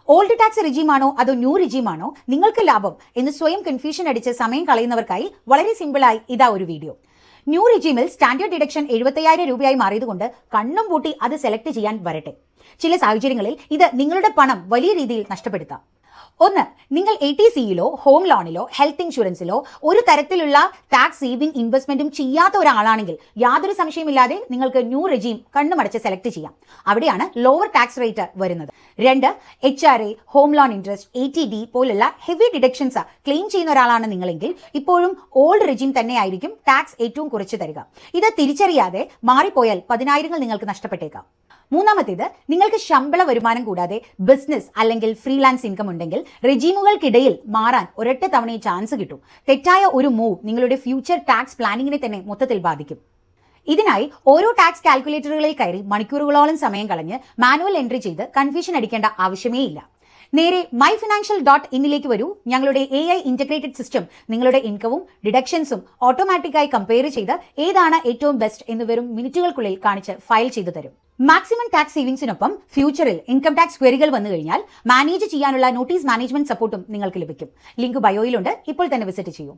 Old tax റിജീമാണോ അതോ new റിജീമാണോ നിങ്ങൾക്ക് ലാഭം എന്ന് സ്വയം കൺഫ്യൂഷൻ അടിച്ച് സമയം കളയുന്നവർക്കായി വളരെ സിമ്പിളായി ഇതാ ഒരു വീഡിയോ. ന്യൂ റിജീമിൽ സ്റ്റാൻഡേർഡ് ഡിഡക്ഷൻ 75,000 രൂപയായി മാറിയതുകൊണ്ട് കണ്ണും പൂട്ടി അത് സെലക്ട് ചെയ്യാൻ വരട്ടെ. ചില സാഹചര്യങ്ങളിൽ ഇത് നിങ്ങളുടെ പണം വലിയ രീതിയിൽ നഷ്ടപ്പെടുത്താം. ഒന്ന്, നിങ്ങൾ ATCയിലോ ഹോം ലോണിലോ ഹെൽത്ത് ഇൻഷുറൻസിലോ ഒരു തരത്തിലുള്ള ടാക്സ് സേവിംഗ് ഇൻവെസ്റ്റ്മെന്റും ചെയ്യാത്ത ഒരാളാണെങ്കിൽ യാതൊരു സംശയമില്ലാതെ നിങ്ങൾക്ക് ന്യൂ റെജീം കണ്ണുമടച്ച് സെലക്ട് ചെയ്യാം. അവിടെയാണ് ലോവർ ടാക്സ് റേറ്റ് വരുന്നത്. രണ്ട്, HRA, home loan interest, ATD പോലുള്ള ഹെവി ഡിഡക്ഷൻസ് ക്ലെയിം ചെയ്യുന്ന ഒരാളാണ് നിങ്ങളെങ്കിൽ ഇപ്പോഴും ഓൾഡ് റെജീം തന്നെയായിരിക്കും ടാക്സ് ഏറ്റവും കുറച്ച് തരിക. ഇത് തിരിച്ചറിയാതെ മാറിപ്പോയാൽ 10,000 നിങ്ങൾക്ക് നഷ്ടപ്പെട്ടേക്കാം. മൂന്നാമത്തേത്, നിങ്ങൾക്ക് ശമ്പള വരുമാനം കൂടാതെ ബിസിനസ് അല്ലെങ്കിൽ ഫ്രീലാൻസ് ഇൻകം ഉണ്ടെങ്കിൽ റെജീമുകൾക്കിടയിൽ മാറാൻ ഒരൊറ്റ തവണ ചാൻസ് കിട്ടും. തെറ്റായ ഒരു മൂവ് നിങ്ങളുടെ ഫ്യൂച്ചർ ടാക്സ് പ്ലാനിങ്ങിനെ തന്നെ മൊത്തത്തിൽ ബാധിക്കും. ഇതിനായി ഓരോ ടാക്സ് കാൽക്കുലേറ്ററുകളിൽ കയറി മണിക്കൂറുകളോളം സമയം കളഞ്ഞ് മാനുവൽ എൻട്രി ചെയ്ത് കൺഫ്യൂഷൻ അടിക്കേണ്ട ആവശ്യമേ ഇല്ല. നേരെ myfinancial.in വരൂ. ഞങ്ങളുടെ AI ഇന്റഗ്രേറ്റഡ് സിസ്റ്റം നിങ്ങളുടെ ഇൻകവും ഡിഡക്ഷൻസും ഓട്ടോമാറ്റിക്കായി കമ്പയർ ചെയ്ത് ഏതാണ് ഏറ്റവും ബെസ്റ്റ് എന്ന് വെറും മിനിറ്റുകൾക്കുള്ളിൽ കാണിച്ച് ഫയൽ ചെയ്തു തരും. മാക്സിമം ടാക്സ് സേവിങ്സിനൊപ്പം ഫ്യൂച്ചറിൽ ഇൻകം ടാക്സ് ക്വറികൾ വന്നു കഴിഞ്ഞാൽ മാനേജ് ചെയ്യാനുള്ള നോട്ടീസ് മാനേജ്മെന്റ് സപ്പോർട്ടും നിങ്ങൾക്ക് ലഭിക്കും. ലിങ്ക് ബയോയിലുണ്ട്. ഇപ്പോൾ തന്നെ വിസിറ്റ് ചെയ്യൂ.